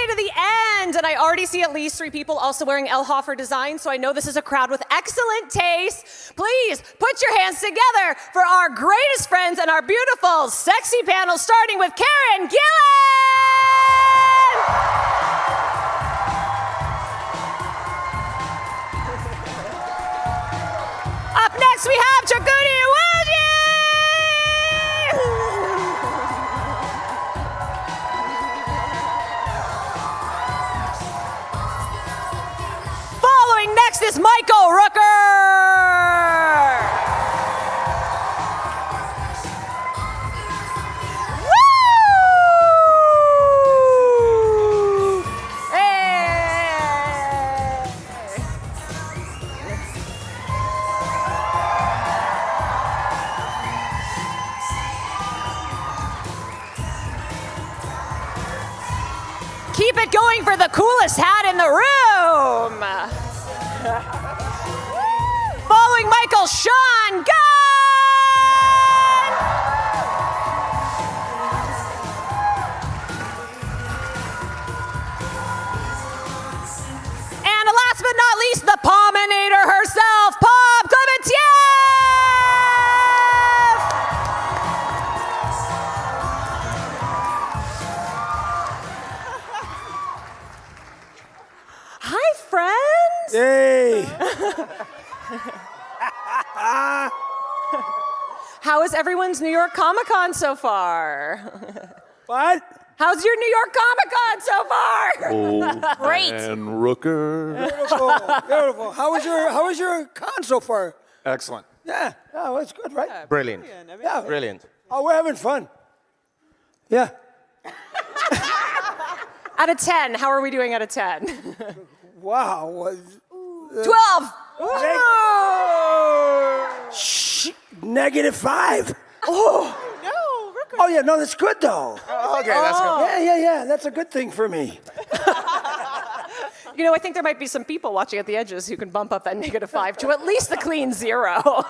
way to the end, and I already see at least 3 people also wearing Elhofer design, so I know this is a crowd with excellent taste. Please put your hands together for our greatest friends and our beautiful, sexy panel, starting with Karen Gillan! Up next, we have Chukwudi Iwuji! Following next is Michael Rooker! Woo! Hey! Keep it going for the coolest hat in the room. Following Michael, Sean Gunn. And last but not least, the Pominator herself, Pom Klementieff. Hi, friends. Hey! How is everyone's New York Comic-Con so far? What? How's your New York Comic-Con so far? Great. And Rooker. Beautiful, beautiful. How was your con so far? Excellent. Yeah, oh, it's good, right? Brilliant. Yeah. Brilliant. Oh, we're having fun. Yeah. Out of 10, how are we doing out of 10? Wow. 12. Shh, -5. Oh. Oh yeah, no, that's good though. Oh, okay, that's good. Yeah. That's a good thing for me. You know, I think there might be some people watching at the edges who can bump up that -5 to at least a clean 0.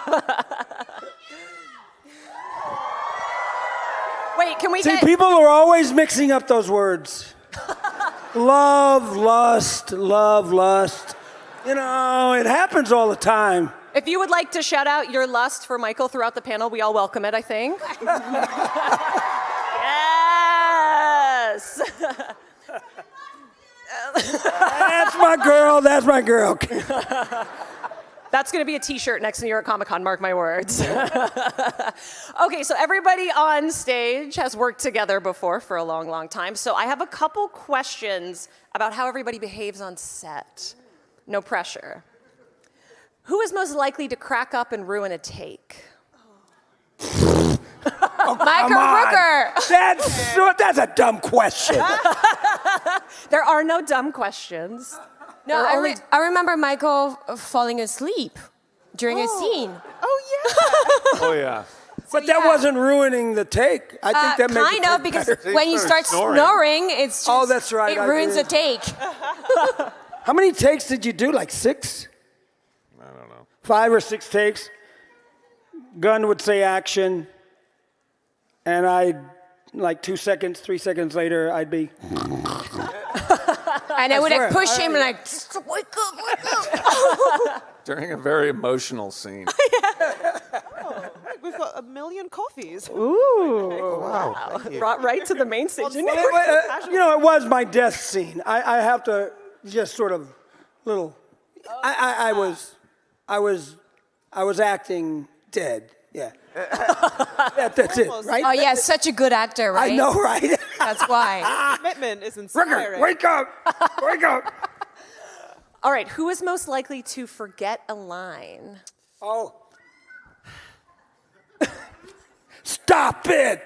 Wait, can we See, get... people are always mixing up those words. Love, lust. You know, it happens all the time. If you would like to shout out your lust for Michael throughout the panel, we all welcome it, I think. Yes! That's my girl. That's going to be a T-shirt next to New York Comic-Con, mark my words. Okay, so everybody on stage has worked together before for a long, long time. So I have a couple questions about how everybody behaves on set. No pressure. Who is most likely to crack up and ruin a take? Michael Rooker. That's a dumb question. There are no dumb questions. No, I remember Michael falling asleep during a scene. Oh, yeah. Oh, yeah. But that wasn't ruining the take. I think that makes kind it of, because better. when you start snoring, it's just, Oh, that's right, it I ruins the did. take. How many takes did you do? Like 6? I don't know. 5 or 6 takes? Gunn would say action, and I'd, like 2 seconds, 3 seconds later, I'd be... And I would swear. like push him and like, wake up. During a very emotional scene. We've got 1 million coffees. Ooh. Wow. Brought right to the main stage. You know, it was my death scene. I have to just sort of little... I was acting dead, yeah. That's it, right? Oh yeah, such a good actor, right? I know, right? That's why. Commitment is Rooker, inspiring. wake up! Wake up! All right, who is most likely to forget a line? Oh. Stop it!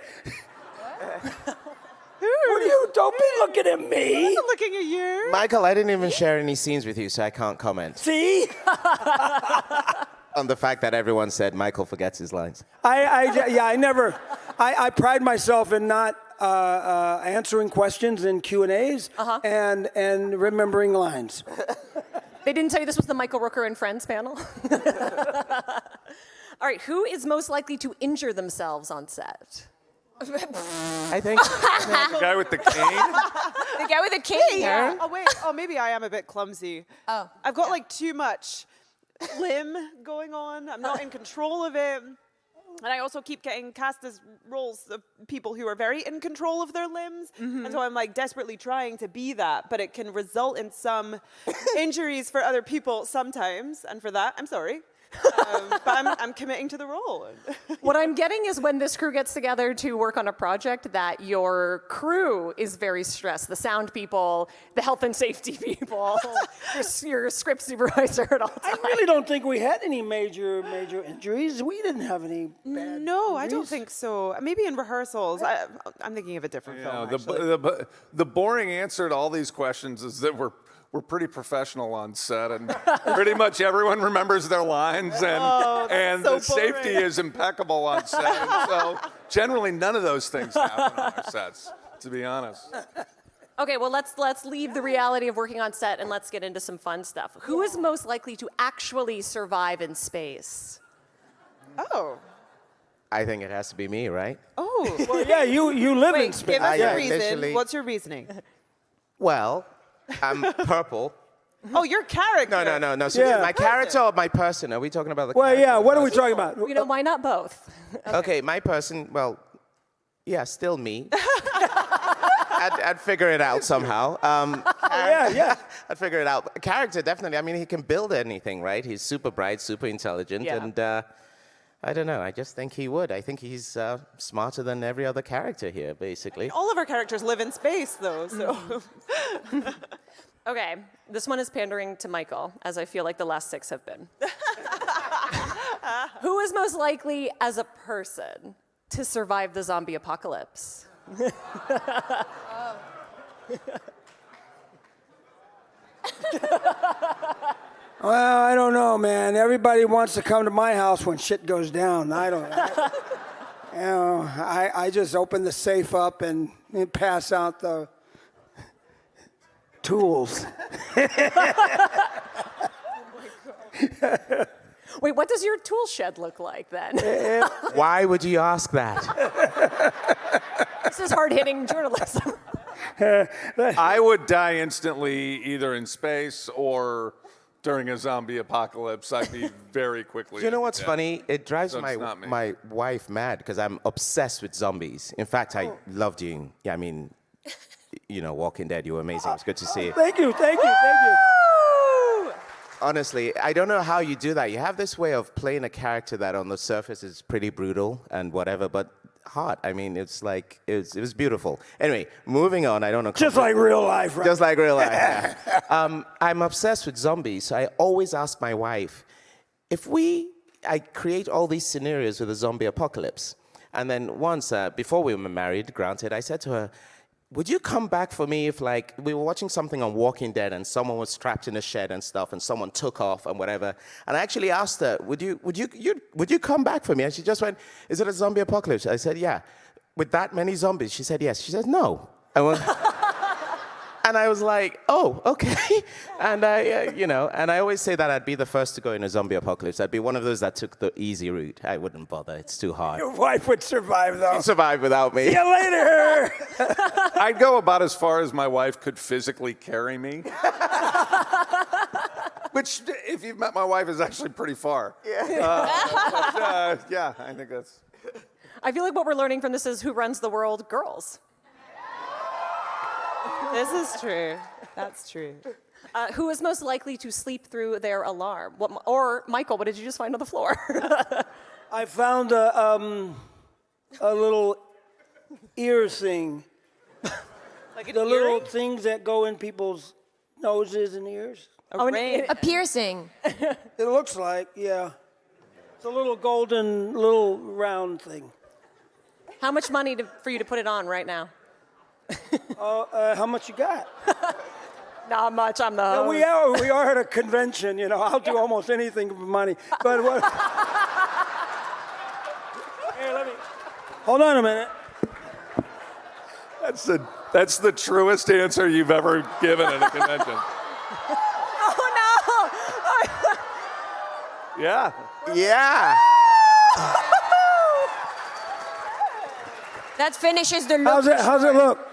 What are you? Don't be looking at me. I'm looking at you. Michael, I didn't even share any scenes with you, so I can't comment See? on the fact that everyone said Michael forgets his lines. I pride myself in not answering questions in Q&As and remembering lines. They didn't tell you this was the Michael Rooker and Friends panel? All right, who is most likely to injure themselves on set? I think The guy with the cane? The guy with the a king. Yeah. Oh wait. Oh, maybe I am a bit clumsy. Oh, I've got like too much limb going on. I'm not in control of it. And I also keep getting cast as roles of people who are very in control of their limbs. And so I'm like desperately trying to be that, but it can result in some injuries for other people sometimes. And for that, I'm sorry. But I'm committing to the role. What I'm getting is when this crew gets together to work on a project, that your crew is very stressed. The sound people, the health and safety people, your script supervisor at all I times. really don't think we had any major injuries. We didn't have any bad No, I don't injuries. think so. Maybe in rehearsals. I'm thinking of a different film. Actually. The boring answer to all these questions is that we're pretty professional on set, and pretty much everyone remembers their lines, and so the safety boring. is impeccable on set. And so generally, none of those things happen on our sets, to be honest. Okay, well, let's leave the reality of working on set and let's get into some fun stuff. Who is most likely to actually survive in space? Oh. I think it has to be me, right? Oh. Well, yeah, you live in Wait, space. give us Yeah, a reason. initially- What's your reasoning? Well, I'm purple. Oh, your character. No. So Yeah. my character or my person? Are we talking about the Well, character yeah. or the What are we person? talking about? You know, why not both? Okay, my person, well, yeah, still me. I'd figure it out somehow. Yeah. I'd figure it out. A character, definitely. I mean, he can build anything, right? He's super bright, super intelligent, Yeah. and I don't know. I just think he would. I think he's smarter than every other character here, basically. All of our characters live in space, though, so. Okay, this one is pandering to Michael, as I feel like the last 6 have been. Who is most likely, as a person, to survive the zombie apocalypse? Well, I don't know, man. Everybody wants to come to my house when shit goes down. I don't. I just open the safe up and pass out the tools. Wait, what does your tool shed look like then? Why would you ask that? This is hard-hitting journalism. I would die instantly, either in space or during a zombie apocalypse. I'd be very quickly. You know what's dead. funny? It drives So it's not me. my wife mad because I'm obsessed with zombies. In fact, I loved you. Yeah, I mean, you know, Walking Dead, you were amazing. It's good to see you. Thank you. Honestly, I don't know how you do that. You have this way of playing a character that on the surface is pretty brutal and whatever, but hot. I mean, it's like, it was beautiful. Anyway, moving on. I don't know. Just like real life, right? Just like real life. Yeah. I'm obsessed with zombies, so I always ask my wife, I create all these scenarios with a zombie apocalypse. And then once, before we were married, granted, I said to her, would you come back for me if, like, we were watching something on Walking Dead and someone was trapped in a shed and stuff and someone took off and whatever? And I actually asked her, would you come back for me? And she just went, is it a zombie apocalypse? I said, yeah. With that many zombies? She said, yes. She said, no. I went, and I was like, oh, okay. And and I always say that I'd be the first to go in a zombie apocalypse. I'd be one of those that took the easy route. I wouldn't bother. It's too hard. Your wife would survive, though. Survive without me. See you later. I'd go about as far as my wife could physically carry me. Which, if you've met my wife, is actually pretty far. Yeah. Yeah, I think that's. I feel like what we're learning from this is who runs the world? Girls. This is true. That's true. Who is most likely to sleep through their alarm? Or, Michael, what did you just find on the floor? I found a little ear thing. Like The little things that go in people's noses and ears. A piercing. It looks like, yeah. It's a little golden, little round thing. How much money for you to put it on right now? How much you got? Not much, I'm the host. We are at a convention, you know. I'll do almost anything for money. But what? Here, let me. Hold on a minute. That's the truest answer you've ever given at a convention. Oh, no! Yeah. Yeah. That finishes the look. How's it look?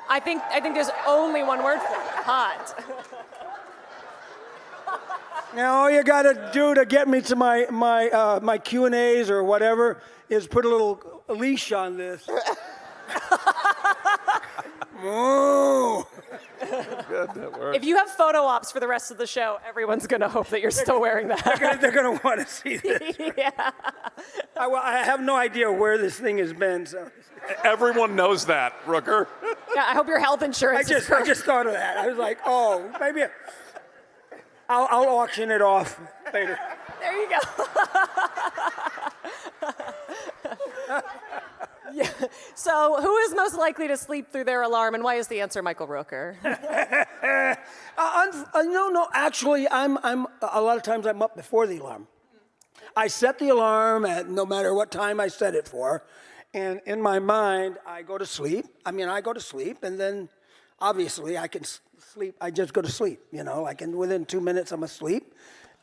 I think there's only one word for it. Hot. Now all you gotta do to get me to my Q&As or whatever is put a little leash on this. Moo. Good, that works. If you have photo ops for the rest of the show, everyone's gonna hope that you're still wearing that. They're gonna want to see this. Yeah. I have no idea where this thing has been. So Everyone knows that, Rooker. Yeah, I hope your health I insurance is just thought of that. I was like, oh, maybe I'll auction it off later. There you go. Yeah. So, who is most likely to sleep through their alarm, and why is the answer Michael Rooker? No. Actually, I'm a lot of times I'm up before the alarm. I set the alarm at no matter what time I set it for, and in my mind I go to sleep. I go to sleep, and then obviously I can sleep. I just go to sleep. Like within 2 minutes I'm asleep,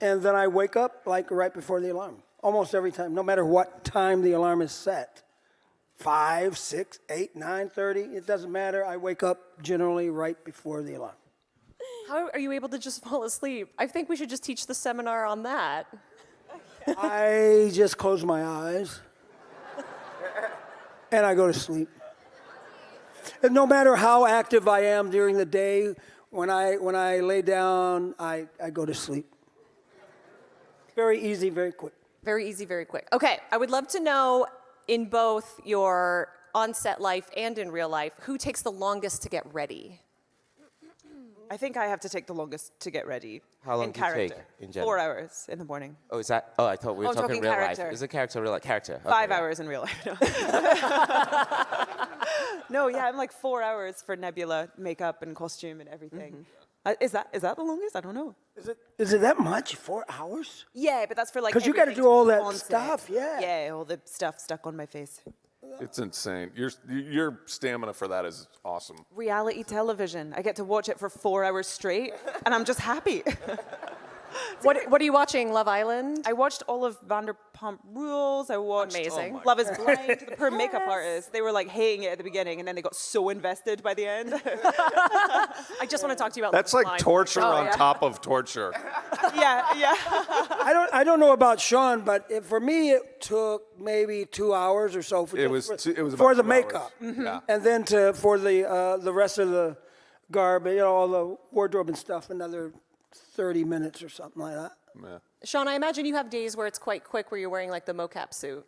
and then I wake up like right before the alarm. Almost every time, no matter what time the alarm is set. 5, 6, 8, 9:30. It doesn't matter. I wake up generally right before the alarm. How are you able to just fall asleep? I think we should just teach the seminar on that. I just close my eyes and I go to sleep. And no matter how active I am during the day, when I lay down, I go to sleep. Very easy, very quick. Very easy, very quick. Okay, I would love to know, in both your on-set life and in real life, who takes the longest to get ready? I think I have to take the longest to get ready. How long in do you character. take in general? 4 hours in the morning. Oh, is that? Oh, I thought we were I'm talking talking real character. life. Is it character real life? Character. Okay, 5 right. hours in real life. No, yeah, I'm like 4 hours for Nebula makeup and costume and everything. Is that the longest? I don't know. Is it that much? 4 hours? Yeah, but that's for like. 'Cause you gotta everything do all to be that on set. stuff, yeah. Yeah, all the stuff stuck on my face. It's insane. Your stamina for that is awesome. Reality television. I get to watch it for 4 hours straight, and I'm just happy. What are you watching, Love Island? I watched all of Vanderpump Rules. I watched Amazing. Love is Blind. The poor makeup artists, they were like hating it at the beginning, and then they got so invested by the end. I just want to talk to you about That's Love like Island. torture Oh, on yeah. top of torture. yeah. I don't know about Sean, but for me it took maybe 2 hours or so for It was for about the 2 makeup, hours. Yeah. and then for the rest of the garb, all the wardrobe and stuff, another 30 minutes or something like that. Yeah. Sean, I imagine you have days where it's quite quick, where you're wearing like the mocap suit.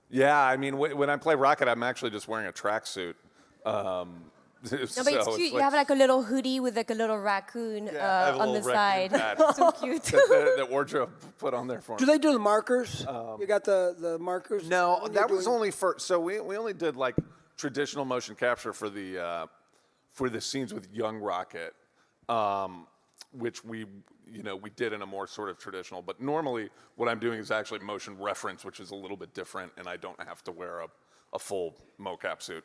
Yeah, when I play Rocket, I'm actually just wearing a tracksuit. No, but it's cute. You have like a little hoodie with like a little raccoon on the side. So cute. that wardrobe put on there for Do me. they do the markers? You got the markers? No, when you're that was doing- only for. So we only did like traditional motion capture for the scenes with young Rocket, which we did in a more sort of traditional. But normally, what I'm doing is actually motion reference, which is a little bit different, and I don't have to wear a full mocap suit.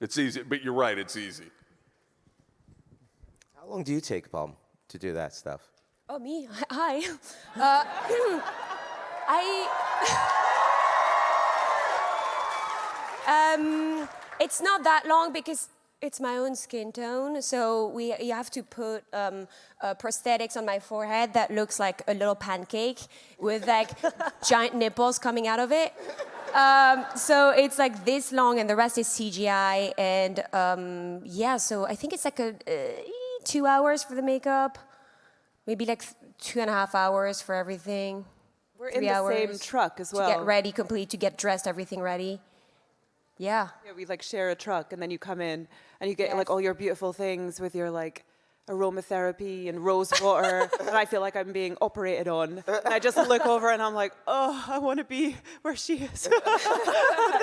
It's easy, but you're right, it's easy. How long do you take, Pom, to do that stuff? Oh, me? Hi. It's not that long because it's my own skin tone. So you have to put prosthetics on my forehead that looks like a little pancake with like giant nipples coming out of it. So it's like this long, and the rest is CGI. And so I think it's like 2 hours for the makeup, maybe like 2.5 hours for everything. We're 3 in the hours same truck as well. to get ready, to get dressed, everything ready. Yeah. Yeah, we like share a truck, and then you come in and you get like all your beautiful things with your like aromatherapy and rose water, and I feel like I'm being operated on. And I just look over and I'm like, oh, I want to be where she is.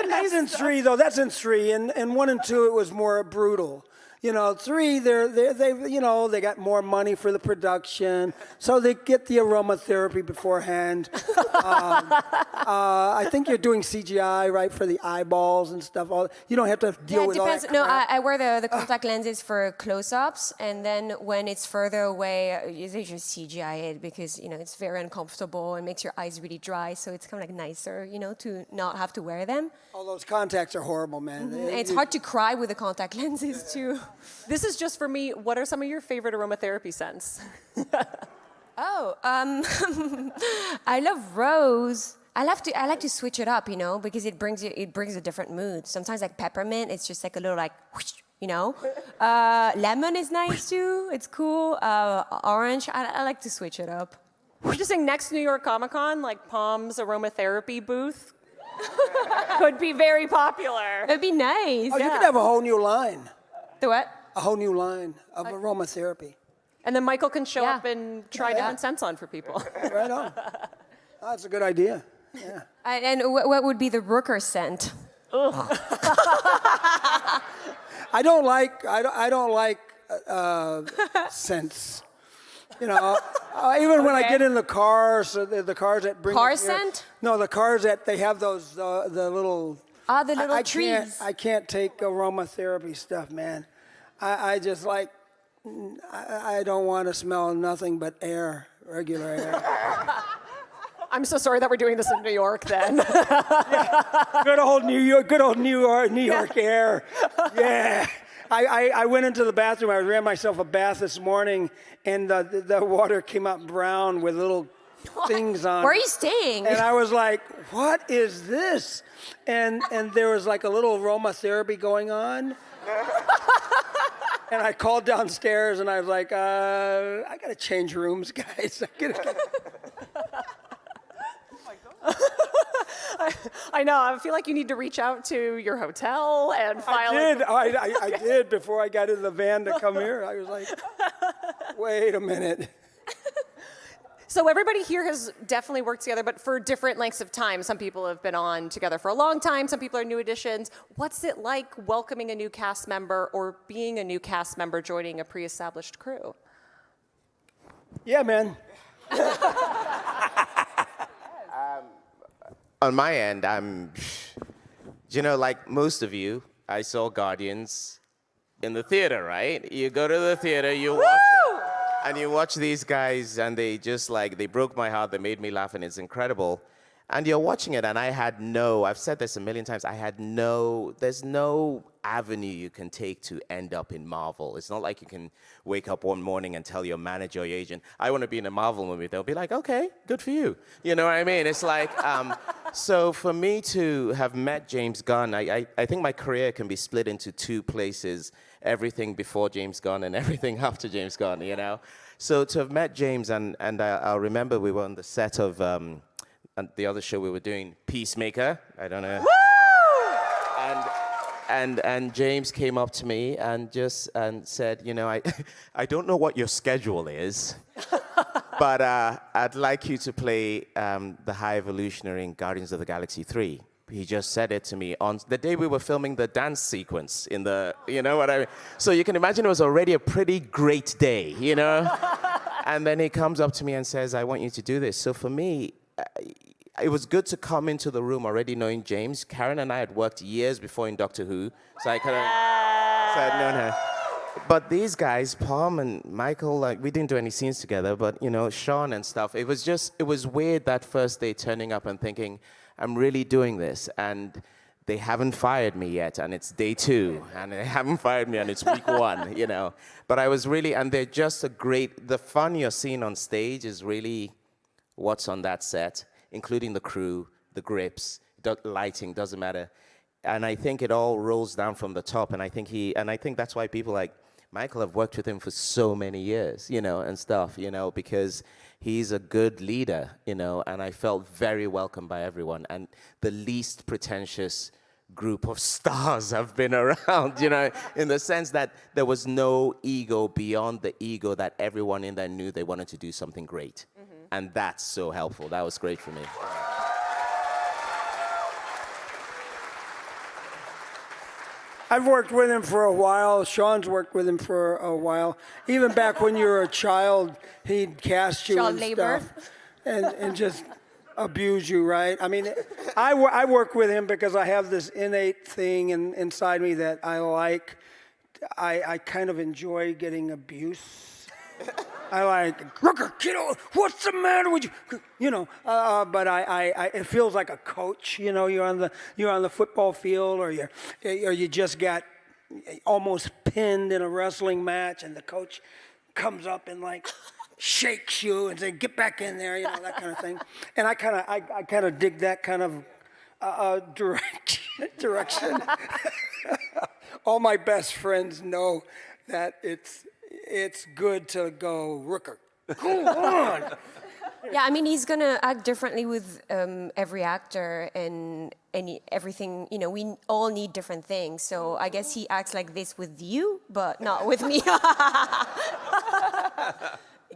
That's in 3 though. That's in 3, and 1 and 2 it was more brutal. 3 they got more money for the production, so they get the aromatherapy beforehand. I think you're doing CGI, right, for the eyeballs and stuff. You don't have to deal Yeah, it with all depends. that No, crap. I wear the contact lenses for close-ups, and then when it's further away, they just CGI it because it's very uncomfortable and makes your eyes really dry. So it's kind of like nicer, to not have to wear them. All those contacts are horrible, man. And it's hard to cry with the contact lenses too. This is just for me. What are some of your favorite aromatherapy scents? Oh, I love rose. I like to switch it up, you know, because it brings a different mood. Sometimes like peppermint, it's just like a little like, whoosh, you know. Lemon is nice too. It's cool. Orange, I like to switch it up. I'm just saying, next New York Comic Con, like Pom's aromatherapy booth could be very popular. It'd be nice. Oh, you could have a whole new line. The what? A whole new line of aromatherapy. And then Michael can show Yeah. up and try different scents on for people. Right on. Oh, that's a good idea. Yeah. And what would be the Rooker scent? I don't like scents. You know, even when I get in the car, so the cars that bring Car us here- scent? No, the cars that they have those the little. Ah, the little I trees. I can't take aromatherapy stuff, man. I just like. I don't want to smell nothing but air, regular air. I'm so sorry that we're doing this in New York then. Good old New York air. Yeah. I went into the bathroom. I ran myself a bath this morning, and the water came out brown with little things on. Where are you staying? And I was like, "What is this?" And there was like a little aromatherapy going on. And I called downstairs, and I was like, "I gotta change rooms, guys." I know. I feel like you need to reach out to your hotel and file. I did before I got in the van to come here. I was like, "Wait a minute." So everybody here has definitely worked together, but for different lengths of time. Some people have been on together for a long time. Some people are new additions. What's it like welcoming a new cast member or being a new cast member joining a pre-established crew? Yeah, man. On my end, like most of you, I saw Guardians in the theater, right? You go to the theater, you watch it, and you watch these guys, and they broke my heart, they made me laugh, and it's incredible. And you're watching it, and I've said this a million times, there's no avenue you can take to end up in Marvel. It's not like you can wake up one morning and tell your manager or your agent, I want to be in a Marvel movie. They'll be like, okay, good for you. You know what I mean? It's like, so for me to have met James Gunn, I think my career can be split into two places, everything before James Gunn and everything after James Gunn, you know? So to have met James, and I'll remember we were on the set of the other show we were doing, Peacemaker, I don't know. And James came up to me and said, I don't know what your schedule is, but I'd like you to play the High Evolutionary in Guardians of the Galaxy 3. He just said it to me on the day we were filming the dance sequence in the, you know what I mean? So you can imagine it was already a pretty great day, you know? And then he comes up to me and says, I want you to do this. So for me, it was good to come into the room already knowing James. Karen and I had worked years before in Doctor Who, so I kind of said, no. But these guys, Pom and Michael, we didn't do any scenes together, but, Sean and stuff, it was weird that first day turning up and thinking, I'm really doing this, and they haven't fired me yet, and it's day 2, and they haven't fired me, and it's week 1, But I was really, and they're just the fun you're seeing on stage is really what's on that set, including the crew, the grips, lighting, doesn't matter. And I think it all rolls down from the top, and I think that's why people like Michael have worked with him for so many years, and stuff, because he's a good leader, and I felt very welcomed by everyone, and the least pretentious group of stars have been around, in the sense that there was no ego beyond the ego that everyone in there knew they wanted to do something great. Mm-hmm. And that's so helpful. That was great for me. I've worked with him for a while. Sean's worked with him for a while. Even back when you were a child, he'd cast you Child and labor. stuff, and just abuse you, right? I mean, I work with him because I have this innate thing inside me that I like. I kind of enjoy getting abuse. I like, Rooker, kiddo, what's the matter with you? But it feels like a coach. You're on the football field, or you just got almost pinned in a wrestling match, and the coach comes up and like shakes you and say, "Get back in there," that kind of thing. And I kind of dig that kind of direction. All my best friends know that it's good to go Rooker. Go on. Yeah, I mean, he's gonna act differently with every actor and everything. We all need different things. So I guess he acts like this with you, but not with me. I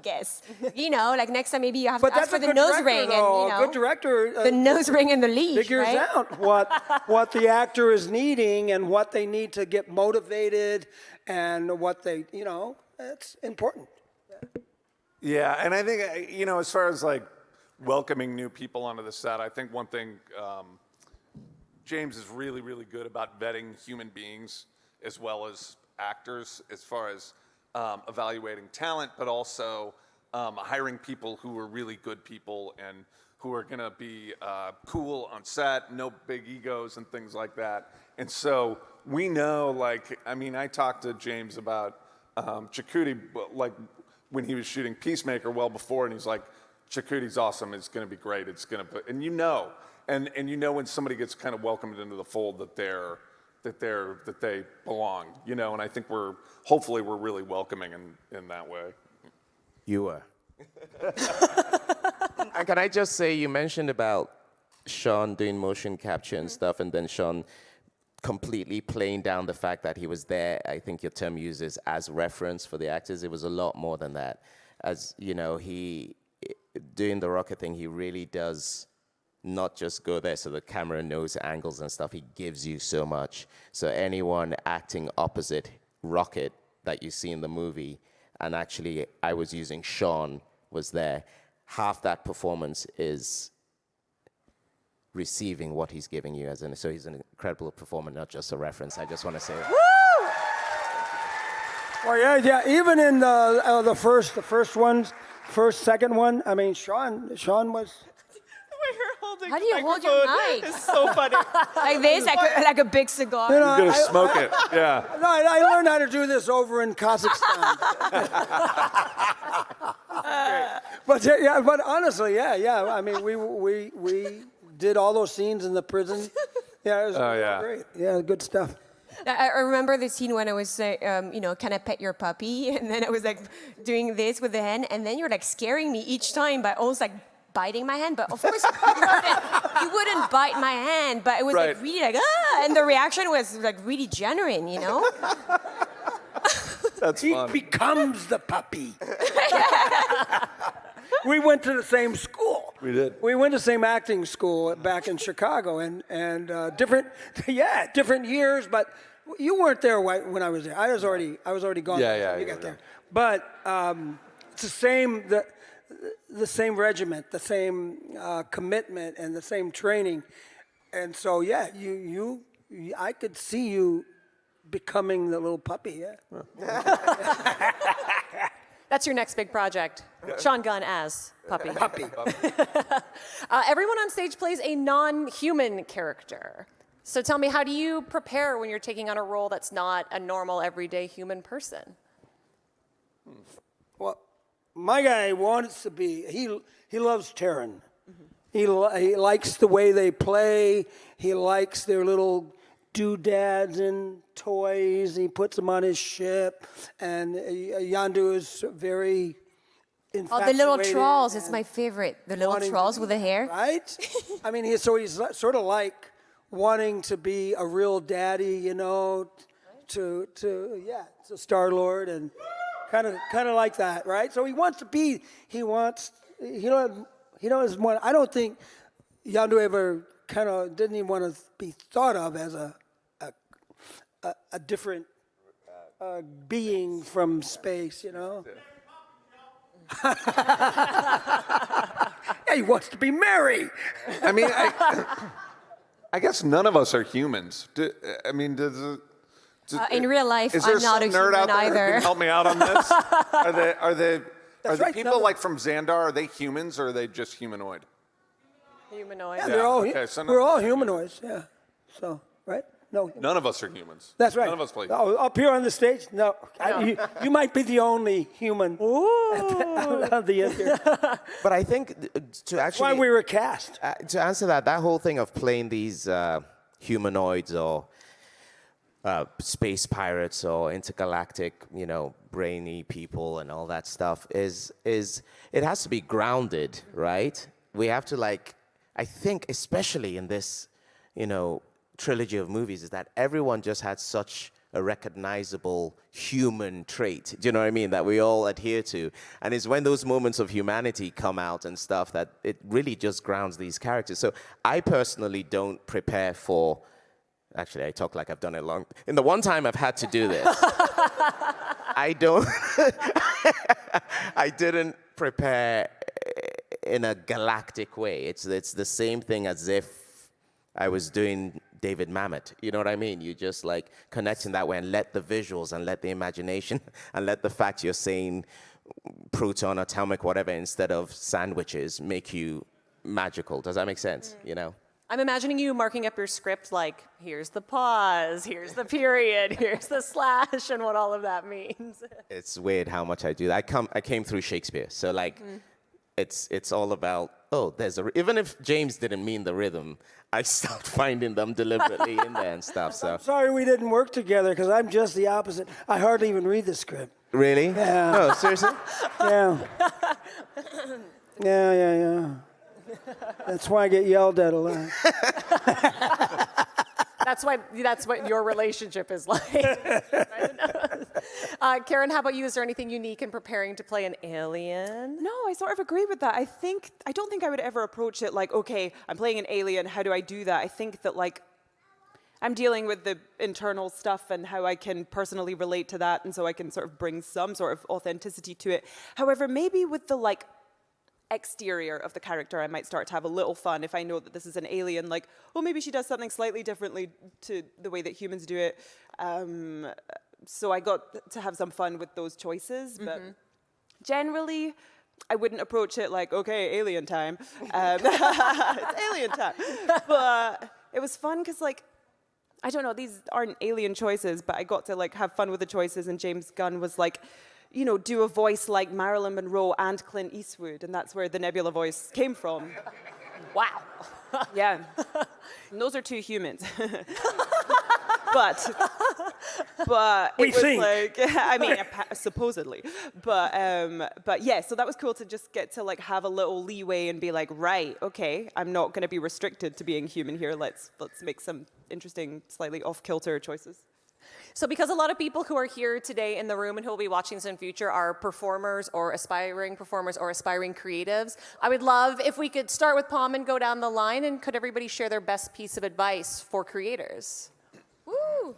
guess. Like next time maybe you have to ask for the nose ring and a good director. The nose ring and the leash. Figures right? out what the actor is needing and what they need to get motivated and what they it's important. Yeah, and I think, as far as like welcoming new people onto the set, I think one thing James is really, really good about vetting human beings as well as actors as far as evaluating talent, but also hiring people who are really good people and who are going to be cool on set, no big egos and things like that. And so we know, I talked to James about Chukwudi, when he was shooting Peacemaker well before, and he's like, Chukwudi's awesome, it's gonna be great, and when somebody gets kind of welcomed into the fold that they belong, and I think hopefully we're really welcoming in that way. You are. And can I just say, you mentioned about Sean doing motion capture and stuff, and then Sean completely playing down the fact that he was there. I think your term uses as reference for the actors. It was a lot more than that. As he doing the Rocket thing, he really does not just go there so the camera knows angles and stuff. He gives you so much. So anyone acting opposite Rocket that you see in the movie, and actually I was using Sean was there, half that performance is receiving what he's giving you so he's an incredible performer, not just a reference. I just want to say that. Well, yeah. Even in the second one. I mean, Sean was. How do you hold your mic? It's so funny. Like this, like a big cigar. You're gonna smoke it, yeah. No, I learned how to do this over in Kazakhstan. But honestly, yeah. I mean, we did all those scenes in the prison. Yeah, it was great. Yeah, good stuff. I remember the scene when I was, can I pet your puppy? And then I was like doing this with the hand, and then you're like scaring me each time by almost like biting my hand. But of course, you wouldn't bite my hand, but it was like really like, and the reaction was like really genuine, That's fun. He becomes the puppy. We went to the same school. We did. We went to the same acting school back in Chicago, and different years. But you weren't there when I was there. I was already gone. Yeah, you got there. But it's the same the same regiment, the same commitment, and the same training. And so I could see you becoming the little puppy. Yeah. That's your next big project. Sean Gunn as Puppy. Puppy. Everyone on stage plays a non-human character. So tell me, how do you prepare when you're taking on a role that's not a normal, everyday human person? Well, my guy wants to be, he loves Terran. Mm-hmm. He likes the way they play. He likes their little doodads and toys. He puts them on his ship. And Yandu is very infatuated. Oh, the little trolls. It's my favorite. The little trolls with the hair. Right? I mean, he's sort of like wanting to be a real daddy, to Star-Lord and kind of like that, right? So he doesn't want, I don't think Yandu ever didn't even want to be thought of as a different being from space, Yeah, he wants to be Mary. I mean, I guess none of us are humans. In real life, is there I'm not a some nerd human out there who either. can help me out on this? Are the right, people like from Xandar? Are they humans or are they just humanoid? Humanoid. Yeah, Yeah, okay, so we're all humanoids, yeah. So, right? No. None of us are humans. That's right. None of us play. Oh, up here on the stage? No. You might be the only human at the end here. But I think to That's why we were cast. to answer that whole thing of playing these humanoids or space pirates or intergalactic, brainy people and all that stuff is it has to be grounded, right? We have to I think especially in this, trilogy of movies is that everyone just had such a recognizable human trait, do you know what I mean, that we all adhere to. And it's when those moments of humanity come out and stuff that it really just grounds these characters. So I personally don't prepare for, actually I talk like I've done it long, in the one time I've had to do this, I didn't prepare in a galactic way. It's the same thing as if I was doing David Mamet. You know what I mean? You just connect in that way and let the visuals and let the imagination and let the fact you're saying proton, atomic, whatever, instead of sandwiches make you magical. Does that make sense? I'm imagining you marking up your script here's the pause, here's the period, here's the slash, and what all of that means. It's weird how much I do that. I came through Shakespeare, so it's all about, even if James didn't mean the rhythm, I stopped finding them deliberately in there and stuff. So I'm sorry we didn't work together because I'm just the opposite. I hardly even read the script. Really? Yeah. No, seriously? Yeah. Yeah. That's why I get yelled at a lot. That's what your relationship is like. Karen, how about you? Is there anything unique in preparing to play an alien? No, I sort of agree with that. I don't think I would ever approach it okay, I'm playing an alien, how do I do that? I think that I'm dealing with the internal stuff and how I can personally relate to that, and so I can sort of bring some sort of authenticity to it. However, maybe with the exterior of the character, I might start to have a little fun if I know that this is an alien, maybe she does something slightly differently to the way that humans do it. So I got to have some fun with those choices, but generally, I wouldn't approach it okay, alien time. It's alien time. But it was fun because, I don't know, these aren't alien choices, but I got to, have fun with the choices, and James Gunn was do a voice like Marilyn Monroe and Clint Eastwood, and that's where the Nebula voice came from. Wow. Yeah. And those are two humans. but We it was think. supposedly. But yeah, so that was cool to just get to have a little leeway and be right, okay, I'm not going to be restricted to being human here. Let's make some interesting, slightly off-kilter choices. So because a lot of people who are here today in the room and who will be watching this in future are performers or aspiring creatives, I would love if we could start with Pom and go down the line, and could everybody share their best piece of advice for creators? Woo!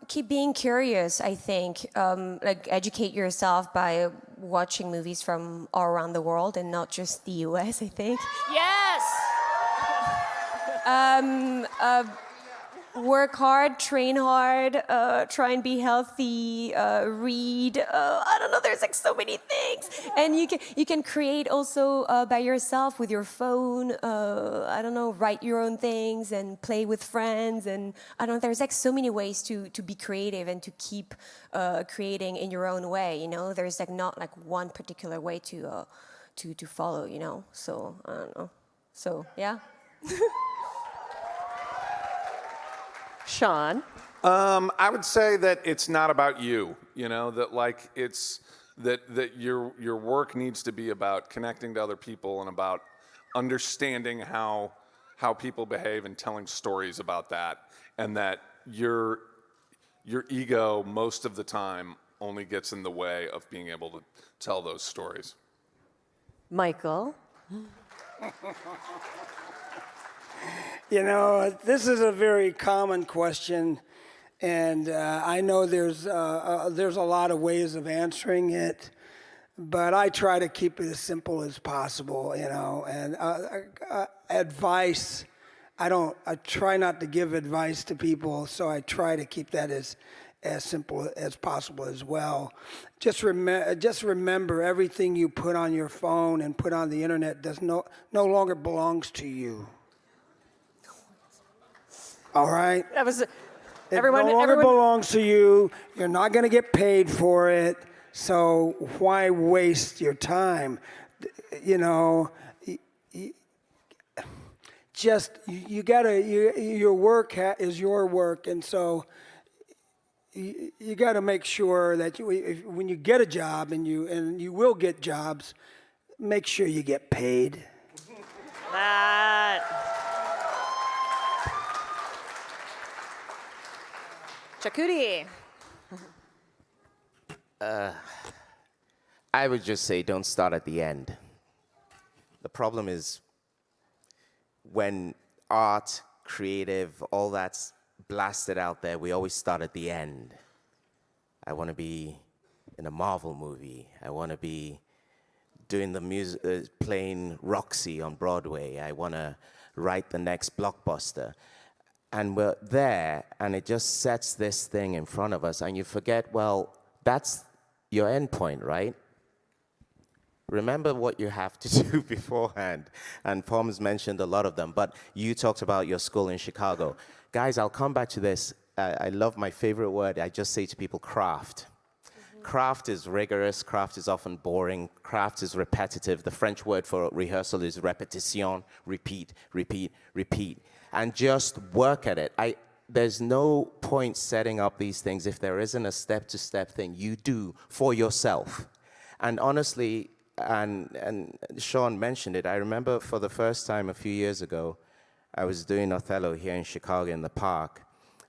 Keep being curious, I think. Educate yourself by watching movies from all around the world and not just the US, I think. Yes! Work hard, train hard, try and be healthy, read. I don't know, there's so many things. And you can create also by yourself with your phone, write your own things and play with friends. And I don't know, there's so many ways to be creative and to keep creating in your own way, There's not one particular way to follow, So, I don't know. So, yeah. Sean? I would say that it's not about you, that it's that your work needs to be about connecting to other people and about understanding how people behave and telling stories about that, and that your ego most of the time only gets in the way of being able to tell those stories. Michael? This is a very common question, and I know there's a lot of ways of answering it, but I try to keep it as simple as possible, and advice, I try not to give advice to people, so I try to keep that as simple as possible as well. Just remember everything you put on your phone and put on the internet no longer belongs to you. All right? That was It everyone. no longer Everyone. belongs to you. You're not going to get paid for it. So why waste your time? You know, you gotta. Your work is your work, and so you got to make sure that when you get a job, and you will get jobs, make sure you get paid. That. Chukwudi. I would just say don't start at the end. The problem is when art, creative, all that's blasted out there, we always start at the end. I want to be in a Marvel movie. I want to be doing the music, playing Roxy on Broadway. I want to write the next blockbuster. And we're there, and it just sets this thing in front of us, and you forget, well, that's your end point, right? Remember what you have to do beforehand. And Pom's mentioned a lot of them, but you talked about your school in Chicago. Guys, I'll come back to this. I love my favorite word. I just say to people, craft. Craft is rigorous. Craft is often boring. Craft is repetitive. The French word for rehearsal is répétition. Repeat, repeat, repeat. And just work at it. There's no point setting up these things if there isn't a step-to-step thing you do for yourself. And honestly, and Sean mentioned it, I remember for the first time a few years ago, I was doing Othello here in Chicago in the park,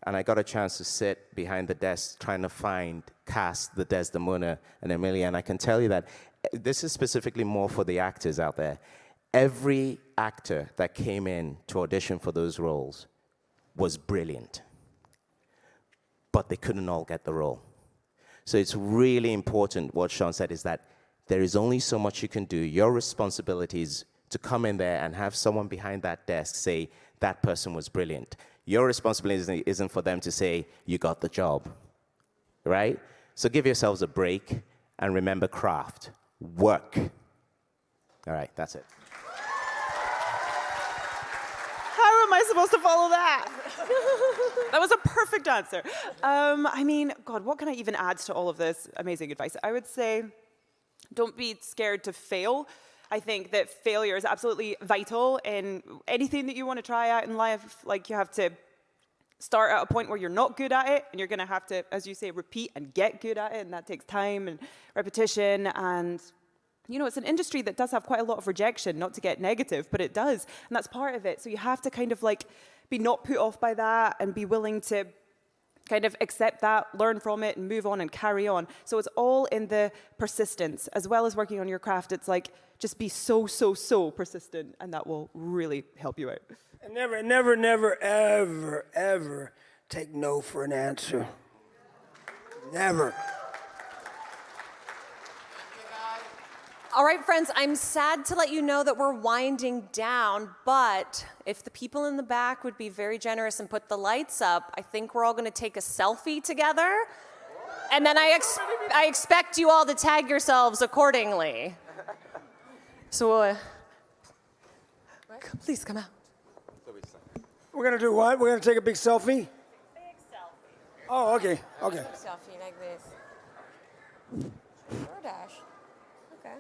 and I got a chance to sit behind the desk trying to cast the Desdemona and Emilia, and I can tell you that this is specifically more for the actors out there. Every actor that came in to audition for those roles was brilliant, but they couldn't all get the role. So it's really important, what Sean said, is that there is only so much you can do. Your responsibility is to come in there and have someone behind that desk say, that person was brilliant. Your responsibility isn't for them to say, you got the job, right? So give yourselves a break and remember craft, work. All right, that's it. How am I supposed to follow that? That was a perfect answer. I mean, God, what can I even add to all of this amazing advice? I would say, don't be scared to fail. I think that failure is absolutely vital in anything that you want to try out in life. Like, you have to start at a point where you're not good at it, and you're going to have to, as you say, repeat and get good at it, and that takes time and repetition. And, you know, it's an industry that does have quite a lot of rejection, not to get negative, but it does, and that's part of it. So you have to kind of like be not put off by that and be willing to kind of accept that, learn from it, and move on and carry on. So it's all in the persistence. As well as working on your craft, it's like, just be so persistent, and that will really help you out. And never, ever take no for an answer. Never. All right, friends, I'm sad to let you know that we're winding down, but if the people in the back would be very generous and put the lights up, I think we're all going to take a selfie together. And then I expect you all to tag yourselves accordingly. So, please come out. We're going to do what? We're going to take a big selfie? Big selfie. Oh, okay. Selfie like this. DoorDash. Okay.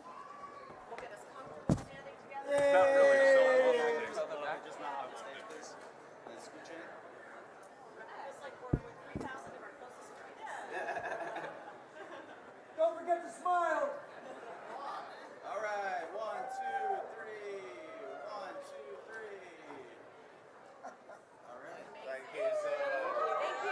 Don't forget to smile. All right, 1, 2, 3. 1, 2, 3. All right, thank you so much.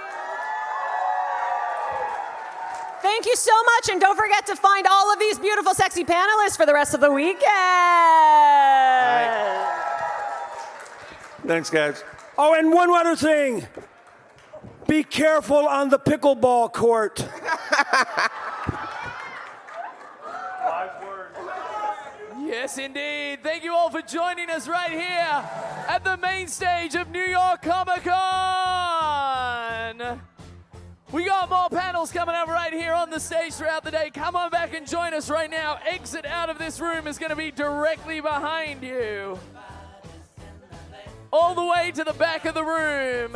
Thank you so much, and don't forget to find all of these beautiful, sexy panelists for the rest of the weekend. Thanks, guys. Oh, and one other thing. Be careful on the pickleball court. Yes, indeed. Thank you all for joining us right here at the main stage of New York Comic Con. We got more panels coming up right here on the stage throughout the day. Come on back and join us right now. Exit out of this room is going to be directly behind you. all the way to the back of the room.